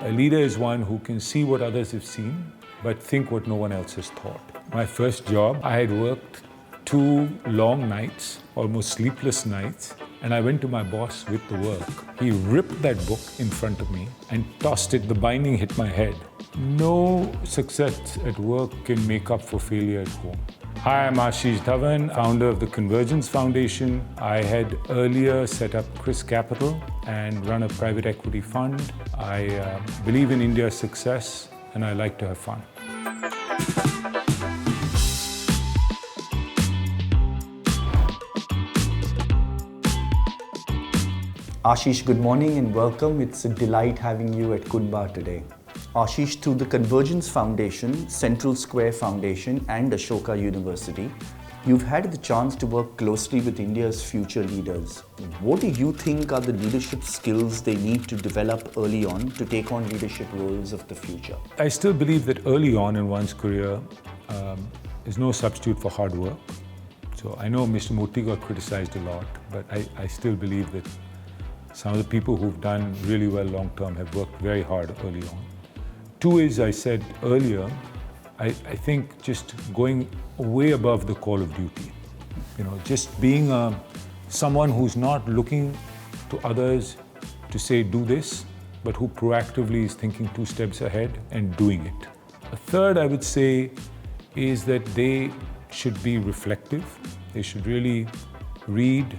A leader is one who can see what others have seen, but think what no one else has thought. My first job, I had worked 2 long nights, almost sleepless nights, and I went to my boss with the work. He ripped that book in front of me and tossed it. The binding hit my head. No success at work can make up for failure at home. Hi, I'm Ashish Dhawan, founder of the Convergence Foundation. I had earlier set up ChrysCapital and run a private equity fund. I believe in India's success and I like to have fun. Ashish, good morning and welcome. It's a delight having you at Qunba today. Ashish, through the Convergence Foundation, Central Square Foundation and Ashoka University, you've had the chance to work closely with India's future leaders. What do you think are the leadership skills they need to develop early on to take on leadership roles of the future? I still believe that early on in one's career is no substitute for hard work. So I know Mr. Murthy got criticized a lot, but I still believe that some of the people who've done really well long term have worked very hard early on. 2 is, I said earlier, I think just going way above the call of duty. You know, just being someone who's not looking to others to say, do this, but who proactively is thinking 2 steps ahead and doing it. A third, I would say, is that they should be reflective. They should really read.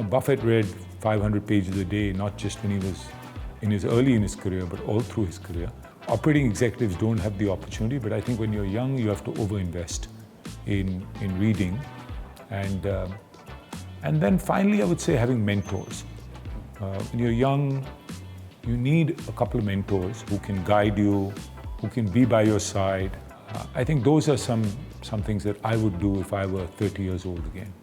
Buffett read 500 pages a day, not just when he was early in his career, but all through his career. Operating executives don't have the opportunity, but I think when you're young, you have to overinvest in reading. And then finally, I would say having mentors. When you're young, you need a couple of mentors who can guide you, who can be by your side. I think those are some things that I would do if I were 30 years old again.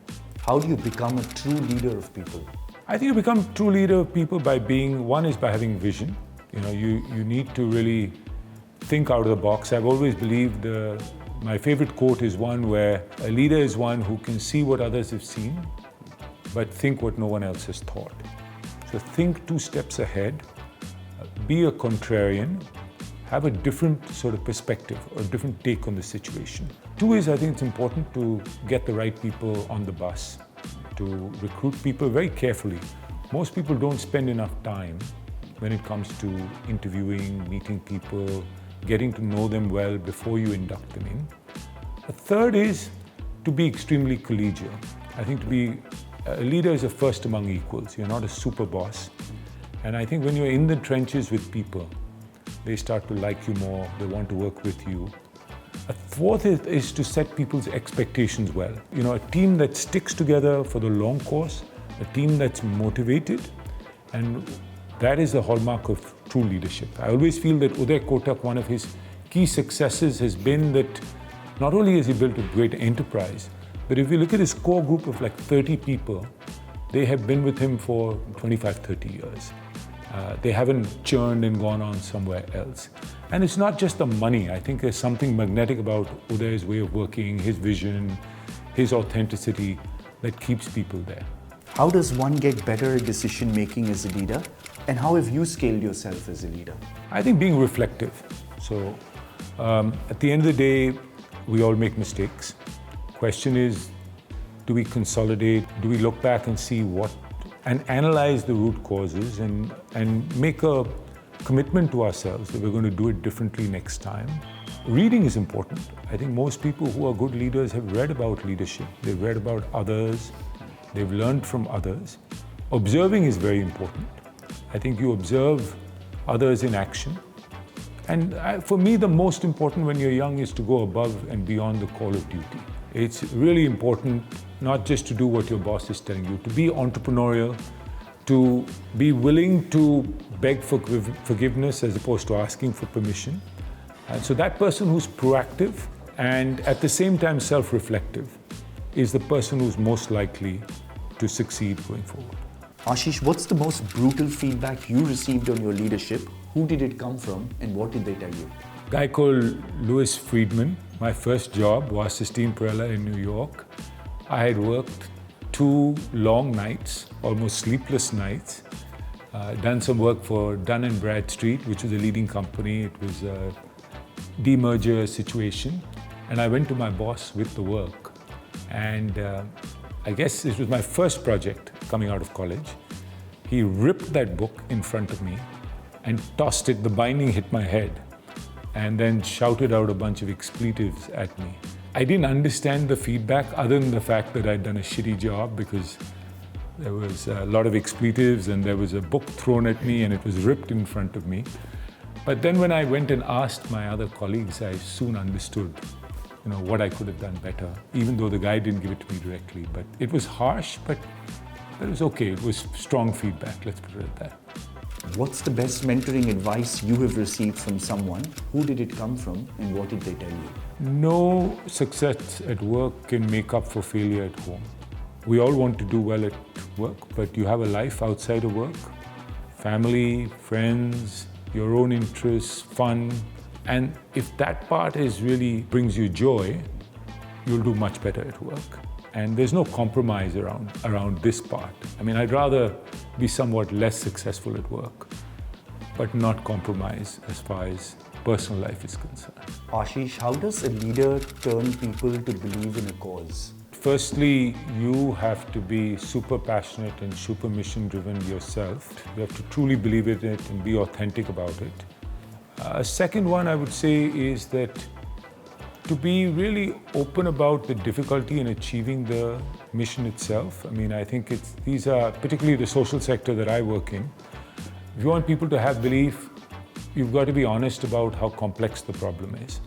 How do you become a true leader of people? I think you become a true leader of people by having vision. You know, you need to really think out of the box. I've always believed my favorite quote is one where a leader is one who can see what others have seen, but think what no one else has thought. So think 2 steps ahead, be a contrarian, have a different sort of perspective or a different take on the situation. 2 is, I think it's important to get the right people on the bus, to recruit people very carefully. Most people don't spend enough time when it comes to interviewing, meeting people, getting to know them well before you induct them in. A third is to be extremely collegial. I think to be a leader is a first among equals. You're not a super boss. And I think when you're in the trenches with people, they start to like you more, they want to work with you. A fourth is to set people's expectations well. You know, a team that sticks together for the long course, a team that's motivated, and that is the hallmark of true leadership. I always feel that 𝐂𝐸𝐻, one of his key successes has been that not only has he built a great enterprise, but if you look at his core group of like 30 people, they have been with him for 25, 30 years. They haven't churned and gone on somewhere else. And it's not just the money. I think there's something magnetic about 𝐂𝐸𝐻's way of working, his vision, his authenticity that keeps people there. How does one get better at decision making as a leader? And how have you scaled yourself as a leader? I think being reflective. So at the end of the day, we all make mistakes. Question is, do we consolidate? Do we look back and see and analyze the root causes and make a commitment to ourselves that we're going to do it differently next time? Reading is important. I think most people who are good leaders have read about leadership. They've read about others. They've learned from others. Observing is very important. I think you observe others in action. And for me, the most important when you're young is to go above and beyond the call of duty. It's really important not just to do what your boss is telling you, to be entrepreneurial, to be willing to beg for forgiveness as opposed to asking for permission. And so that person who's proactive and at the same time self-reflective is the person who's most likely to succeed going forward. Ashish, what's the most brutal feedback you received on your leadership? Who did it come from and what did they tell you? A guy called Louis Friedman, my first job, Wasserstein Perella in New York. I had worked 2 long nights, almost sleepless nights. Done some work for Dun & Bradstreet, which was a leading company. It was a demerger situation. And I went to my boss with the work. And I guess this was my first project coming out of college. He ripped that book in front of me and tossed it. The binding hit my head and then shouted out a bunch of expletives at me. I didn't understand the feedback other than the fact that I'd done a shitty job, because there was a lot of expletives and there was a book thrown at me and it was ripped in front of me. But then when I went and asked my other colleagues, I soon understood, what I could have done better, even though the guy didn't give it to me directly. But it was harsh, but it was okay. It was strong feedback, let's put it at that. What's the best mentoring advice you have received from someone? Who did it come from and what did they tell you? No success at work can make up for failure at home. We all want to do well at work, but you have a life outside of work. Family, friends, your own interests, fun. And if that part really brings you joy, you'll do much better at work. And there's no compromise around this part. I mean, I'd rather be somewhat less successful at work, but not compromise as far as personal life is concerned. Ashish, how does a leader turn people to believe in a cause? Firstly, you have to be super passionate and super mission-driven yourself. You have to truly believe in it and be authentic about it. A second one I would say is that to be really open about the difficulty in achieving the mission itself. I mean, I think these are particularly the social sector that I work in. If you want people to have belief, you've got to be honest about how complex the problem is.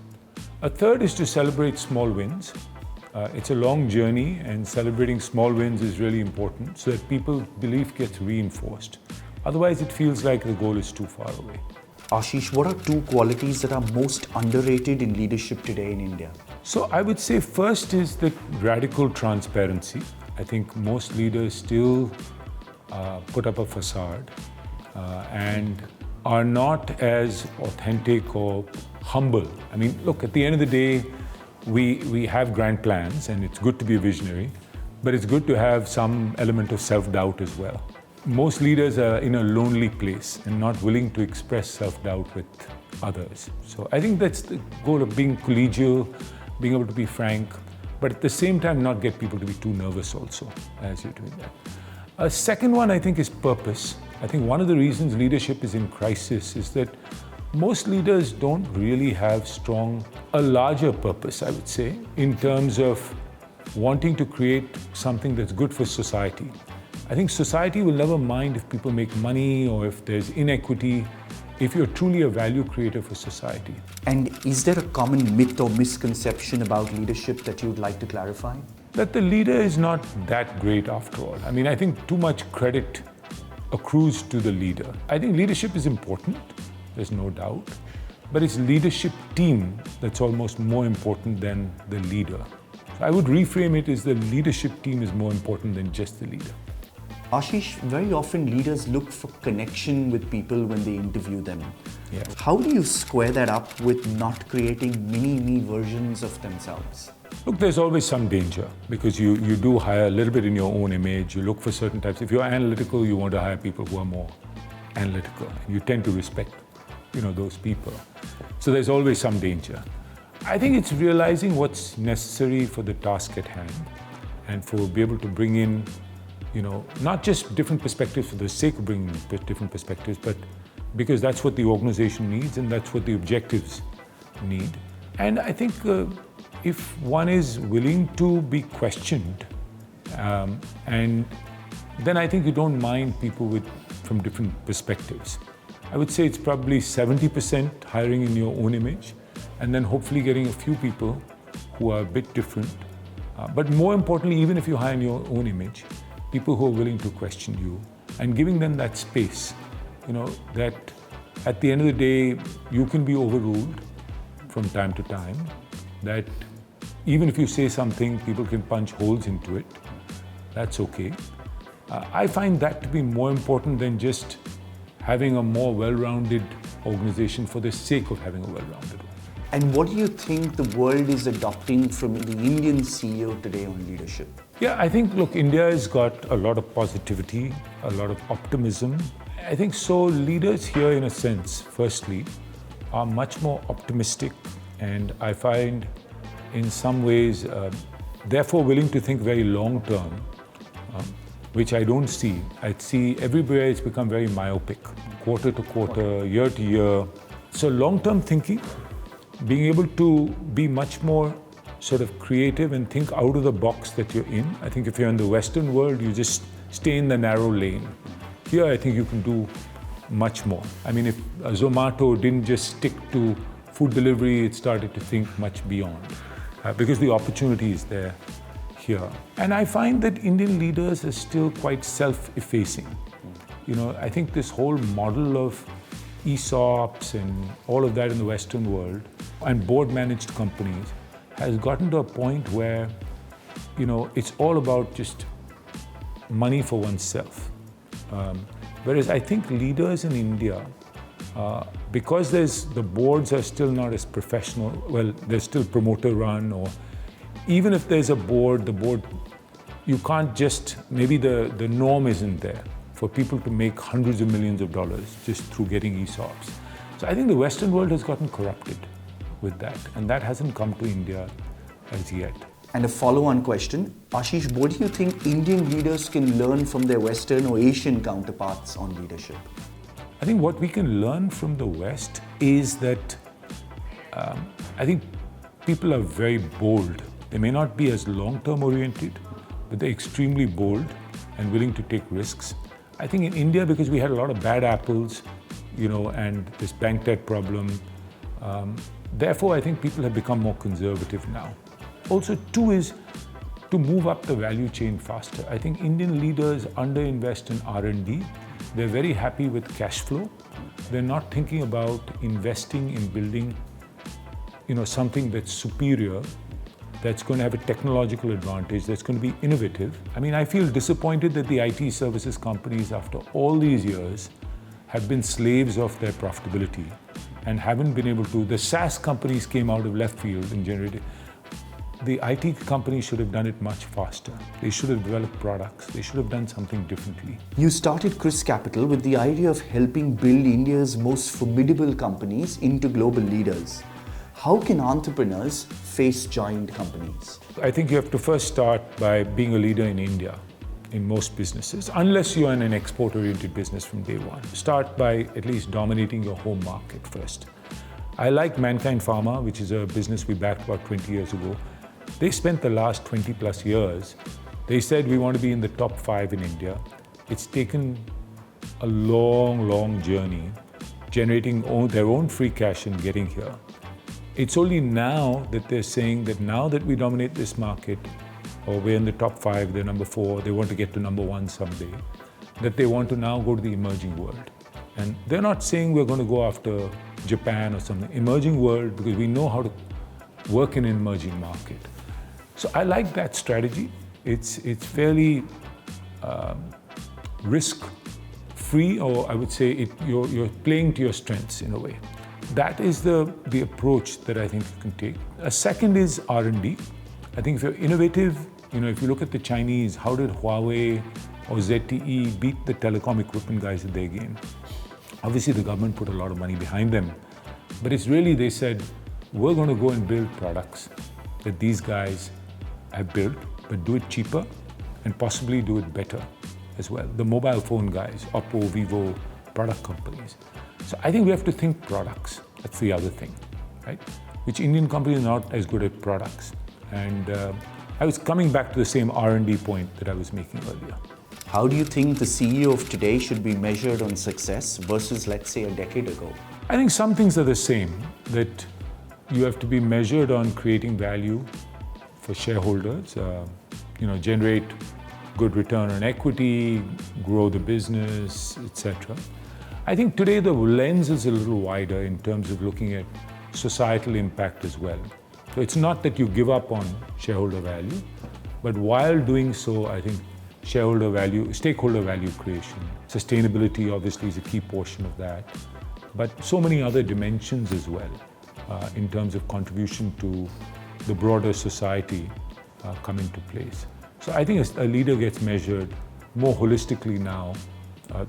A third is to celebrate small wins. It's a long journey, and celebrating small wins is really important so that people's belief gets reinforced. Otherwise, it feels like the goal is too far away. Ashish, what are two qualities that are most underrated in leadership today in India? So I would say first is the radical transparency. I think most leaders still put up a facade and are not as authentic or humble. I mean, look, at the end of the day, we have grand plans and it's good to be a visionary, but it's good to have some element of self-doubt as well. Most leaders are in a lonely place and not willing to express self-doubt with others. So I think that's the goal of being collegial, being able to be frank, but at the same time not get people to be too nervous also as you're doing that. A second one I think is purpose. I think one of the reasons leadership is in crisis is that most leaders don't really have a larger purpose, I would say, in terms of wanting to create something that's good for society. I think society will never mind if people make money or if there's inequity, if you're truly a value creator for society. And is there a common myth or misconception about leadership that you'd like to clarify? That the leader is not that great after all. I mean, I think too much credit accrues to the leader. I think leadership is important, there's no doubt, but it's leadership team that's almost more important than the leader. So I would reframe it as the leadership team is more important than just the leader. Ashish, very often leaders look for connection with people when they interview them. Yeah. How do you square that up with not creating mini-me versions of themselves? Look, there's always some danger because you do hire a little bit in your own image. You look for certain types. If you're analytical, you want to hire people who are more analytical. You tend to respect, those people. So there's always some danger. I think it's realizing what's necessary for the task at hand and for be able to bring in not just different perspectives for the sake of bringing different perspectives, but because that's what the organization needs and that's what the objectives need. And I think if one is willing to be questioned, and then I think you don't mind people from different perspectives. I would say it's probably 70% hiring in your own image, and then hopefully getting a few people who are a bit different. But more importantly, even if you hire in your own image, people who are willing to question you and giving them that space, that at the end of the day, you can be overruled from time to time, that even if you say something, people can punch holes into it. That's okay. I find that to be more important than just having a more well-rounded organization for the sake of having a well-rounded one. And what do you think the world is adopting from the Indian CEO today on leadership? Yeah, I think, look, India has got a lot of positivity, a lot of optimism, I think so leaders here, in a sense, firstly, are much more optimistic, and I find in some ways therefore willing to think very long term, which I don't see. I see everywhere it's become very myopic, quarter to quarter, year to year. So long-term thinking, being able to be much more sort of creative and think out of the box that you're in. I think if you're in the Western world, you just stay in the narrow lane. Here, I think you can do much more. I mean, if Zomato didn't just stick to food delivery, it started to think much beyond, because the opportunity is there here. And I find that Indian leaders are still quite self-effacing. You know, I think this whole model of ESOPs and all of that in the Western world and board-managed companies has gotten to a point where, you know, it's all about just money for oneself. Whereas I think leaders in India, because the boards are still not as professional, well, they're still promoter run, or even if there's a board, you can't just, maybe the norm isn't there for people to make hundreds of millions of dollars just through getting ESOPs. So I think the Western world has gotten corrupted with that, and that hasn't come to India as yet. And a follow-on question, Ashish, what do you think Indian leaders can learn from their Western or Asian counterparts on leadership? I think what we can learn from the West is that I think people are very bold. They may not be as long-term oriented, but they're extremely bold and willing to take risks. I think in India, because we had a lot of bad apples, you know, and this bank debt problem, therefore I think people have become more conservative now. Also, two is to move up the value chain faster. I think Indian leaders underinvest in R&D. They're very happy with cash flow. They're not thinking about investing in building, you know, something that's superior, that's going to have a technological advantage, that's going to be innovative. I mean, I feel disappointed that the IT services companies, after all these years, have been slaves of their profitability and haven't been able to. The SaaS companies came out of left field and generated. The IT companies should have done it much faster. They should have developed products. They should have done something differently. You started ChrysCapital with the idea of helping build India's most formidable companies into global leaders. How can entrepreneurs face giant companies? I think you have to first start by being a leader in India, in most businesses, unless you're in an export-oriented business from day one. Start by at least dominating your home market first. I like Mankind Pharma, which is a business we backed about 20 years ago. They spent the last 20 plus years, they said we want to be in the top 5 in India. It's taken a long journey, generating their own free cash and getting here. It's only now that they're saying that now that we dominate this market, or we're in the top 5, they're number 4, they want to get to number 1 someday, that they want to now go to the emerging world. And they're not saying we're going to go after Japan or something, emerging world, because we know how to work in an emerging market. So I like that strategy. It's fairly risk-free, or I would say you're playing to your strengths in a way. That is the approach that I think you can take. A second is R&D. I think if you're innovative, you know, if you look at the Chinese, how did Huawei or ZTE beat the telecom equipment guys at their game? Obviously, the government put a lot of money behind them, but it's really, they said, we're going to go and build products that these guys have built, but do it cheaper and possibly do it better as well. The mobile phone guys, Oppo, Vivo, product companies. So I think we have to think products. That's the other thing, right? Which Indian companies are not as good at products. And I was coming back to the same R&D point that I was making earlier. How do you think the CEO of today should be measured on success versus, let's say, a decade ago? I think some things are the same, that you have to be measured on creating value for shareholders, you know, generate good return on equity, grow the business, etc. I think today the lens is a little wider in terms of looking at societal impact as well. So it's not that you give up on shareholder value, but while doing so, I think shareholder value, stakeholder value creation, sustainability obviously is a key portion of that, but so many other dimensions as well in terms of contribution to the broader society come into place. So I think a leader gets measured more holistically now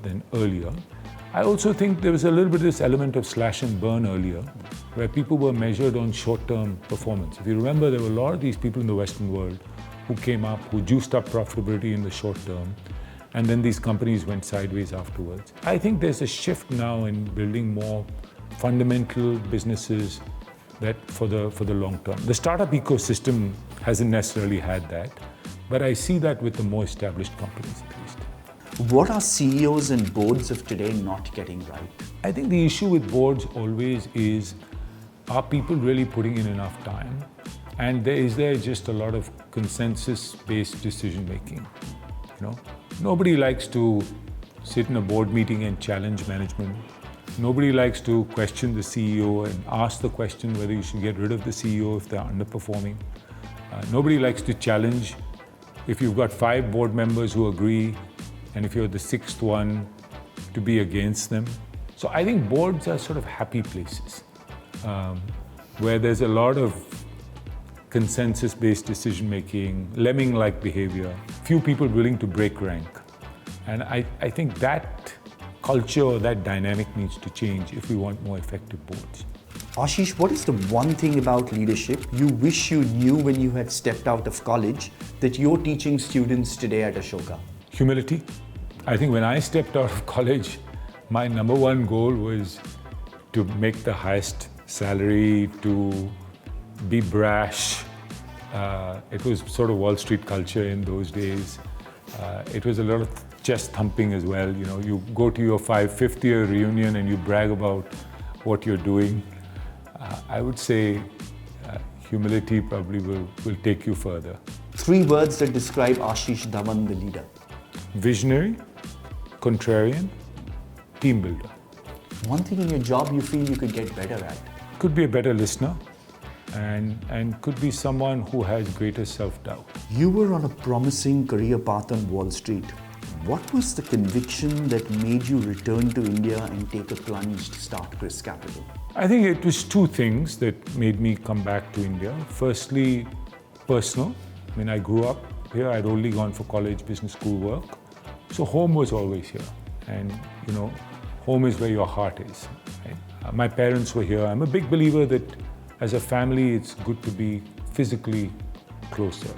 than earlier. I also think there was a little bit of this element of slash and burn earlier, where people were measured on short-term performance. If you remember, there were a lot of these people in the Western world who came up, who juiced up profitability in the short term, and then these companies went sideways afterwards. I think there's a shift now in building more fundamental businesses that for the long term. The startup ecosystem hasn't necessarily had that, but I see that with the more established companies at least. What are CEOs and boards of today not getting right? I think the issue with boards always is, are people really putting in enough time? And is there just a lot of consensus-based decision making? Nobody likes to sit in a board meeting and challenge management. Nobody likes to question the CEO and ask the question whether you should get rid of the CEO if they're underperforming. Nobody likes to challenge if you've got 5 board members who agree and if you're the 6th one to be against them. So I think boards are sort of happy places where there's a lot of consensus-based decision-making, lemming-like behavior, few people willing to break rank. And I think that culture or that dynamic needs to change if we want more effective boards. Ashish, what is the one thing about leadership you wish you knew when you had stepped out of college that you're teaching students today at Ashoka? Humility. I think when I stepped out of college, my number one goal was to make the highest salary, to be brash. It was sort of Wall Street culture in those days. It was a lot of chest thumping as well. You go to your 5th year reunion and you brag about what you're doing. I would say humility probably will take you further. 3 words that describe Ashish Dhawan, the leader. Visionary, contrarian, team builder. One thing in your job you feel you could get better at? Could be a better listener and could be someone who has greater self-doubt. You were on a promising career path on Wall Street. What was the conviction that made you return to India and take a plunge to start ChrysCapital? I think it was 2 things that made me come back to India. Firstly, personal. I grew up here. I'd only gone for college, business school work. So home was always here. And, home is where your heart is. Right? My parents were here. I'm a big believer that as a family, it's good to be physically closer.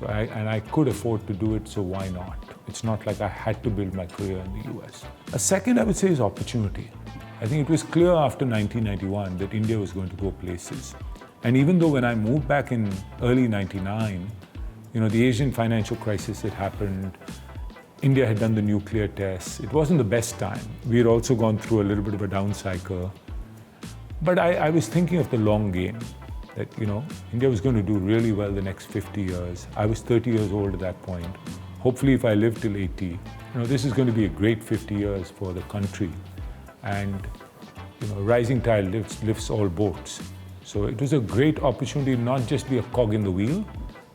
And I could afford to do it, so why not? It's not like I had to build my career in the US. A second, I would say, is opportunity. I think it was clear after 1991 that India was going to go places. And even though when I moved back in early 99, the Asian financial crisis had happened, India had done the nuclear tests. It wasn't the best time. We had also gone through a little bit of a down cycle. But I was thinking of the long game, that, India was going to do really well the next 50 years. I was 30 years old at that point. Hopefully, if I live till 80, this is going to be a great 50 years for the country. And, rising tide lifts all boats. So it was a great opportunity to not just be a cog in the wheel,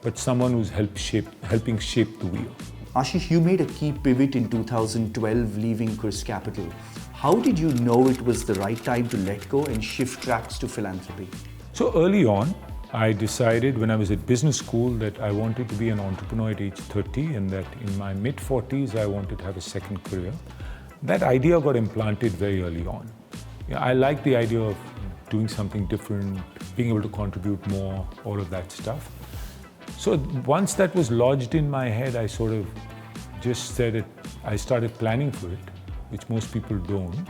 but someone who's helping shape the wheel. Ashish, you made a key pivot in 2012, leaving ChrysCapital. How did you know it was the right time to let go and shift tracks to philanthropy? So early on, I decided when I was at business school that I wanted to be an entrepreneur at age 30 and that in my mid-40s, I wanted to have a second career. That idea got implanted very early on. I liked the idea of doing something different, being able to contribute more, all of that stuff. So once that was lodged in my head, I sort of just said it, I started planning for it, which most people don't.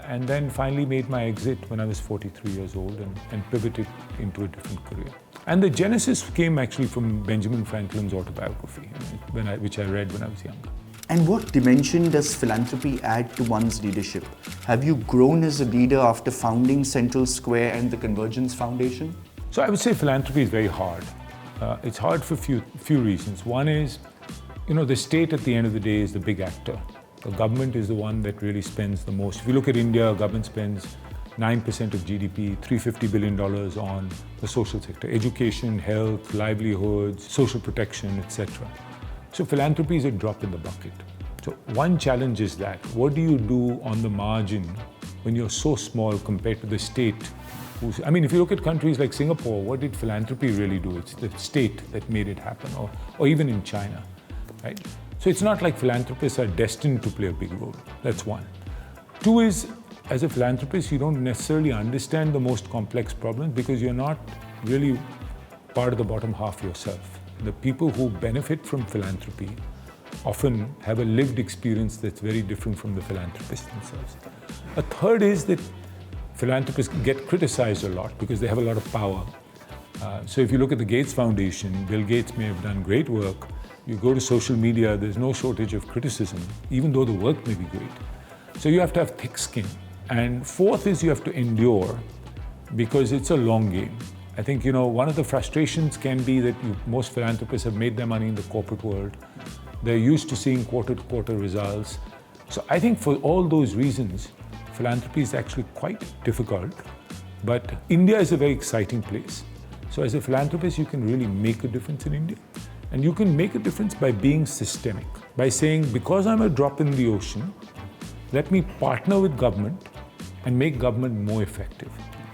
And then finally made my exit when I was 43 years old and pivoted into a different career. And the genesis came actually from Benjamin Franklin's autobiography, which I read when I was younger. And what dimension does philanthropy add to one's leadership? Have you grown as a leader after founding Central Square and the Convergence Foundation? So I would say philanthropy is very hard. It's hard for few reasons. One is, the state at the end of the day is the big actor. The government is the one that really spends the most. If you look at India, government spends 9% of GDP, $350 billion on the social sector, education, health, livelihoods, social protection, etc. So philanthropy is a drop in the bucket. So one challenge is that. What do you do on the margin when you're so small compared to the state? If you look at countries like Singapore, what did philanthropy really do? It's the state that made it happen, or even in China, right? So it's not like philanthropists are destined to play a big role. That's one. Two is, as a philanthropist, you don't necessarily understand the most complex problems because you're not really part of the bottom half yourself. The people who benefit from philanthropy often have a lived experience that's very different from the philanthropists themselves. A third is that philanthropists get criticized a lot because they have a lot of power. So if you look at the Gates Foundation, Bill Gates may have done great work. You go to social media, there's no shortage of criticism, even though the work may be great. So you have to have thick skin. And fourth is you have to endure because it's a long game. I think, one of the frustrations can be that most philanthropists have made their money in the corporate world. They're used to seeing quarter-to-quarter results. So I think for all those reasons, philanthropy is actually quite difficult. But India is a very exciting place. So as a philanthropist, you can really make a difference in India. And you can make a difference by being systemic, by saying, because I'm a drop in the ocean, let me partner with government and make government more effective.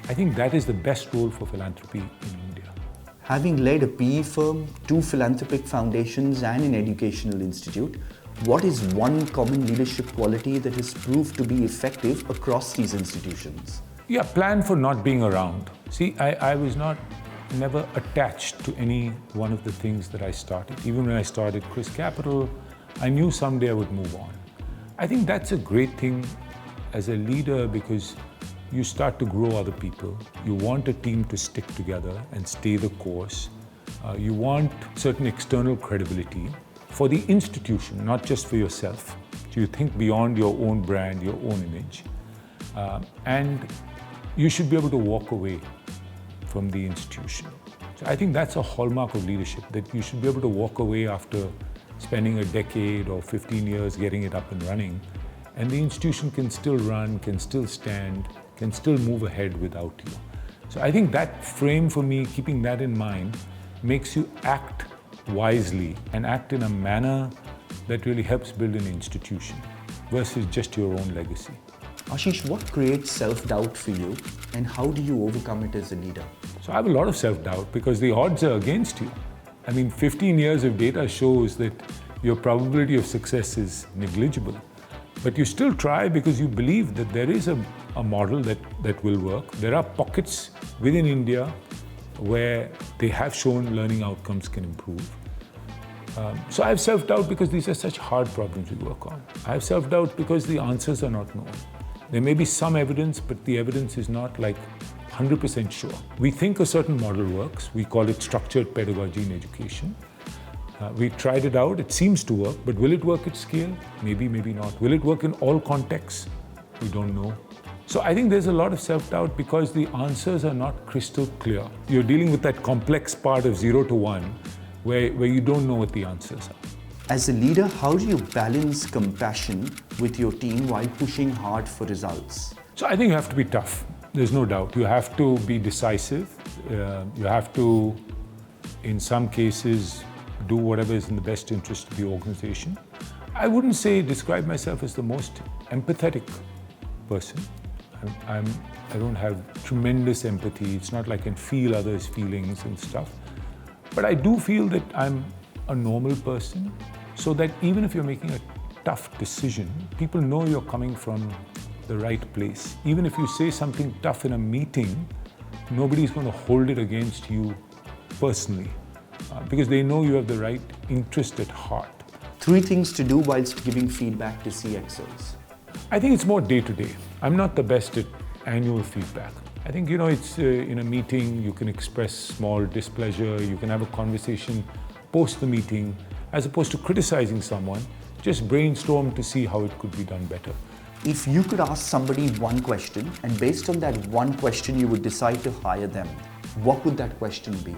I think that is the best role for philanthropy in India. Having led a PE firm, 2 philanthropic foundations and an educational institute, what is one common leadership quality that has proved to be effective across these institutions? Yeah, plan for not being around. See, I was never attached to any one of the things that I started. Even when I started ChrysCapital, I knew someday I would move on. I think that's a great thing as a leader because you start to grow other people. You want a team to stick together and stay the course. You want certain external credibility for the institution, not just for yourself. So you think beyond your own brand, your own image. And you should be able to walk away from the institution. So I think that's a hallmark of leadership, that you should be able to walk away after spending a decade or 15 years getting it up and running, and the institution can still run, can still stand, can still move ahead without you. So I think that frame for me, keeping that in mind, makes you act wisely and act in a manner that really helps build an institution versus just your own legacy. Ashish, what creates self-doubt for you and how do you overcome it as a leader? So I have a lot of self-doubt because the odds are against you. 15 years of data shows that your probability of success is negligible. But you still try because you believe that there is a model that will work. There are pockets within India where they have shown learning outcomes can improve. So I have self-doubt because these are such hard problems we work on. I have self-doubt because the answers are not known. There may be some evidence, but the evidence is not 100% sure. We think a certain model works. We call it structured pedagogy in education. We tried it out. It seems to work, but will it work at scale? Maybe, maybe not. Will it work in all contexts? We don't know. So I think there's a lot of self-doubt because the answers are not crystal clear. You're dealing with that complex part of 0 to 1 where you don't know what the answers are. As a leader, how do you balance compassion with your team while pushing hard for results? So I think you have to be tough. There's no doubt. You have to be decisive. You have to, in some cases, do whatever is in the best interest of the organization. I wouldn't describe myself as the most empathetic person. I don't have tremendous empathy. It's not like I can feel others' feelings and stuff. But I do feel that I'm a normal person, so that even if you're making a tough decision, people know you're coming from the right place. Even if you say something tough in a meeting, nobody's going to hold it against you personally because they know you have the right interest at heart. 3 things to do whilst giving feedback to CXOs. I think it's more day-to-day. I'm not the best at annual feedback. I think, it's in a meeting, you can express small displeasure, you can have a conversation post the meeting, as opposed to criticizing someone, just brainstorm to see how it could be done better. If you could ask somebody one question, and based on that one question you would decide to hire them, what would that question be?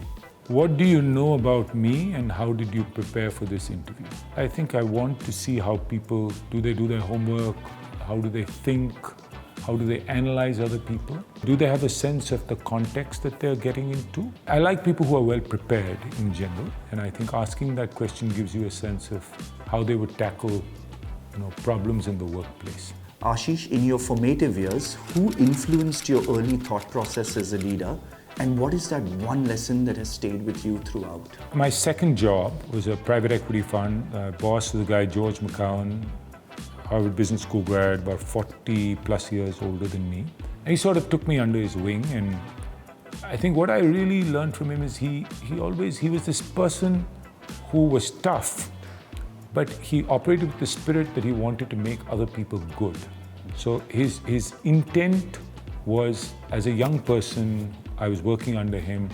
What do you know about me and how did you prepare for this interview? I think I want to see how people, do they do their homework? How do they think? How do they analyze other people? Do they have a sense of the context that they're getting into? I like people who are well prepared in general, and I think asking that question gives you a sense of how they would tackle problems in the workplace. Ashish, in your formative years, who influenced your early thought process as a leader And what is that one lesson that has stayed with you throughout? My second job was a private equity fund. Boss was a guy, George McCown, Harvard Business School grad, about 40 plus years older than me. And he sort of took me under his wing, and I think what I really learned from him is he was this person who was tough, but he operated with the spirit that he wanted to make other people good. So his intent was, as a young person, I was working under him,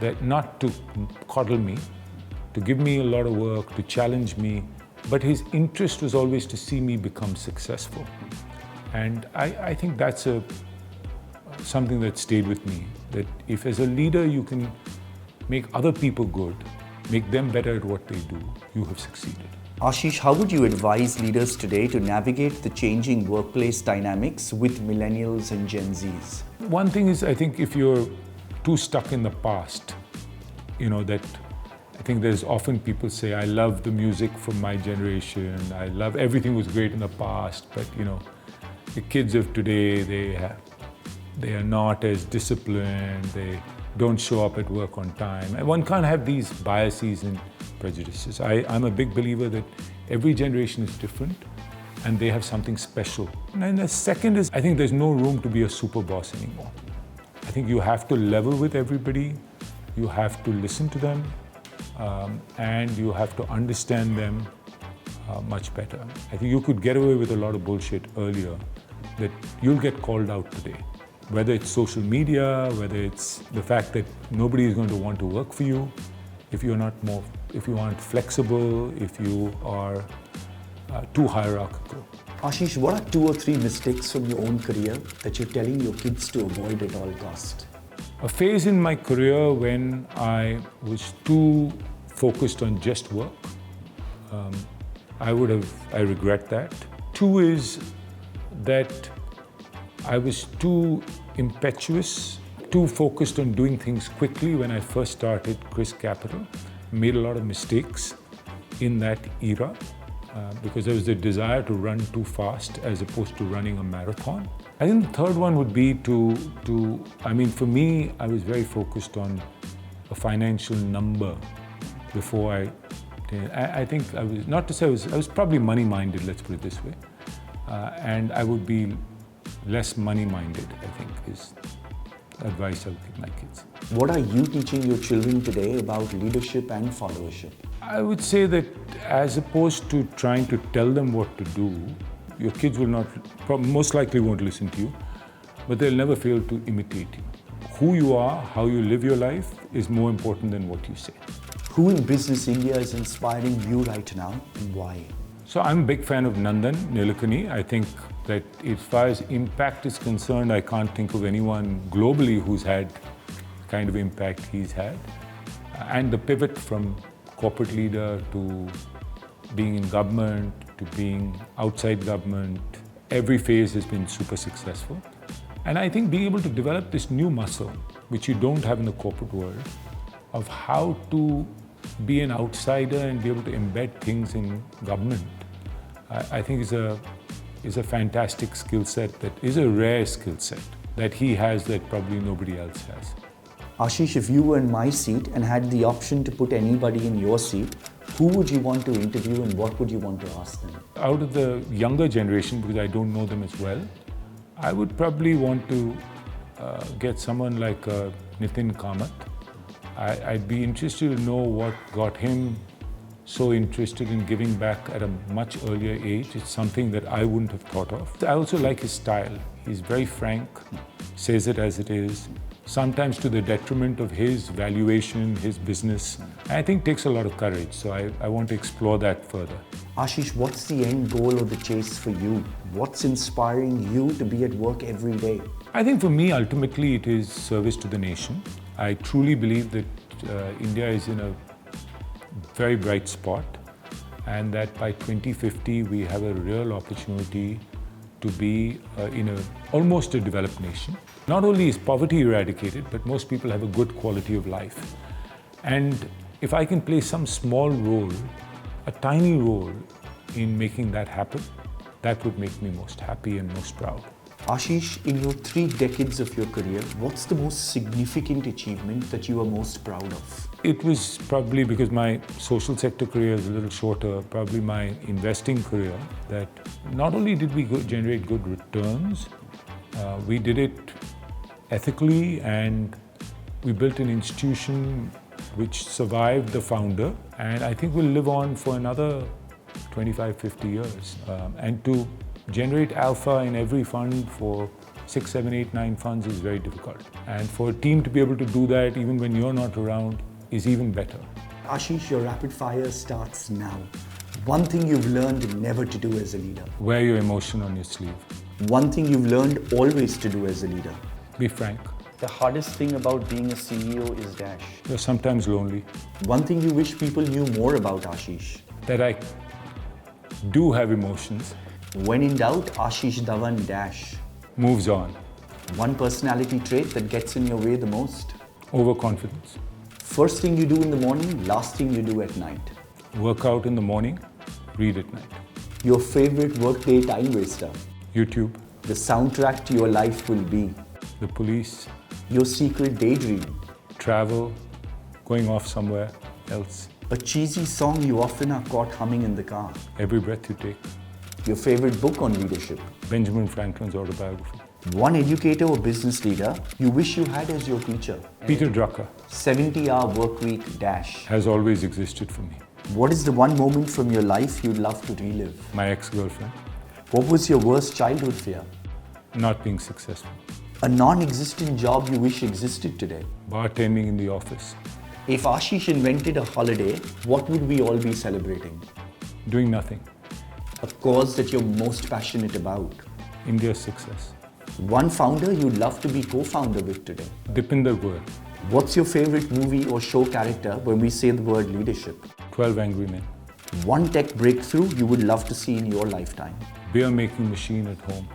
that not to coddle me, to give me a lot of work, to challenge me, but his interest was always to see me become successful. And I think that's something that stayed with me, that if as a leader you can make other people good, make them better at what they do, you have succeeded. Ashish, how would you advise leaders today to navigate the changing workplace dynamics with millennials and Gen Zs? One thing is, I think if you're too stuck in the past, that I think there's often people say, I love the music from my generation, I love everything was great in the past, but the kids of today, they are not as disciplined, they don't show up at work on time. And one can't have these biases and prejudices. I'm a big believer that every generation is different and they have something special. And the second is, I think there's no room to be a super boss anymore. I think you have to level with everybody, you have to listen to them, and you have to understand them much better. I think you could get away with a lot of bullshit earlier that you'll get called out today. Whether it's social media, whether it's the fact that nobody is going to want to work for you, if you aren't flexible, if you are too hierarchical. Ashish, what are 2 or 3 mistakes from your own career that you're telling your kids to avoid at all costs? A phase in my career when I was too focused on just work, I regret that. 2 is that I was too impetuous, too focused on doing things quickly when I first started ChrysCapital. Made a lot of mistakes in that era because there was a desire to run too fast as opposed to running a marathon. I think the third one would be for me, I was very focused on a financial number before I think I was, not to say I was probably money-minded, let's put it this way. And I would be less money-minded, I think, is advice I would give my kids. What are you teaching your children today about leadership and followership? I would say that as opposed to trying to tell them what to do, your kids most likely won't listen to you, but they'll never fail to imitate you. Who you are, how you live your life is more important than what you say. Who in Business India is inspiring you right now and why? So I'm a big fan of Nandan Nilekani. I think that as far as impact is concerned, I can't think of anyone globally who's had the kind of impact he's had. And the pivot from corporate leader to being in government, to being outside government, every phase has been super successful. And I think being able to develop this new muscle, which you don't have in the corporate world, of how to be an outsider and be able to embed things in government, I think is a fantastic skill set that is a rare skill set that he has that probably nobody else has. Ashish, if you were in my seat and had the option to put anybody in your seat, who would you want to interview and what would you want to ask them? Out of the younger generation, because I don't know them as well, I would probably want to get someone like Nitin Kamath. I'd be interested to know what got him so interested in giving back at a much earlier age. It's something that I wouldn't have thought of. I also like his style. He's very frank, says it as it is, sometimes to the detriment of his valuation, his business. I think it takes a lot of courage, so I want to explore that further. Ashish, what's the end goal of the chase for you? What's inspiring you to be at work every day? I think for me, ultimately, it is service to the nation. I truly believe that India is in a very bright spot and that by 2050 we have a real opportunity to be almost a developed nation. Not only is poverty eradicated, but most people have a good quality of life. And if I can play some small role, a tiny role in making that happen, that would make me most happy and most proud. Ashish, in your 3 decades of your career, what's the most significant achievement that you are most proud of? It was probably because my social sector career is a little shorter, probably my investing career, that not only did we generate good returns, we did it ethically, and we built an institution which survived the founder, and I think will live on for another 25, 50 years. And to generate alpha in every fund for 6, 7, 8, 9 funds is very difficult. And for a team to be able to do that even when you're not around is even better. Ashish, your rapid fire starts now. One thing you've learned never to do as a leader. Wear your emotion on your sleeve. One thing you've learned always to do as a leader. Be frank. The hardest thing about being a CEO is dash. You're sometimes lonely. One thing you wish people knew more about Ashish. That I do have emotions. When in doubt, Ashish Dhawan dash. Moves on. One personality trait that gets in your way the most. Overconfidence. First thing you do in the morning, last thing you do at night. Work out in the morning, read at night. Your favorite workday time waster. YouTube. The soundtrack to your life will be. The police. Your secret daydream. Travel. Going off somewhere else. A cheesy song you often are caught humming in the car. Every breath you take. Your favorite book on leadership. Benjamin Franklin's autobiography. One educator or business leader you wish you had as your teacher. Peter Drucker. 70-hour work week dash. Has always existed for me. What is the one moment from your life you'd love to relive? My ex-girlfriend. What was your worst childhood fear? Not being successful. A non-existent job you wish existed today. Bartending in the office. If Ashish invented a holiday, what would we all be celebrating? Doing nothing. A cause that you're most passionate about. India's success. One founder you'd love to be co-founder with today. Dipinder Goyal. What's your favorite movie or show character when we say the word leadership? 12 Angry Men. One tech breakthrough you would love to see in your lifetime. Beer making machine at home.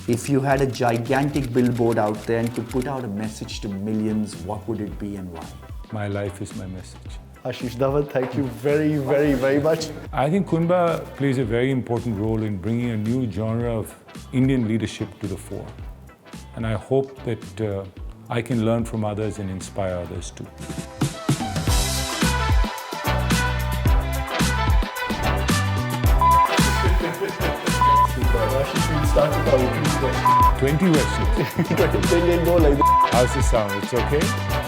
If you had a gigantic billboard out there and could put out a message to millions, what would it be and why? My life is my message. Ashish Dhawan, thank you very, very, very much. I think Qunba plays a very important role in bringing a new genre of Indian leadership to the fore. And I hope that I can learn from others and inspire others too. Ashish, we'll start with our 20 questions. Go like that. How's this sound? It's okay?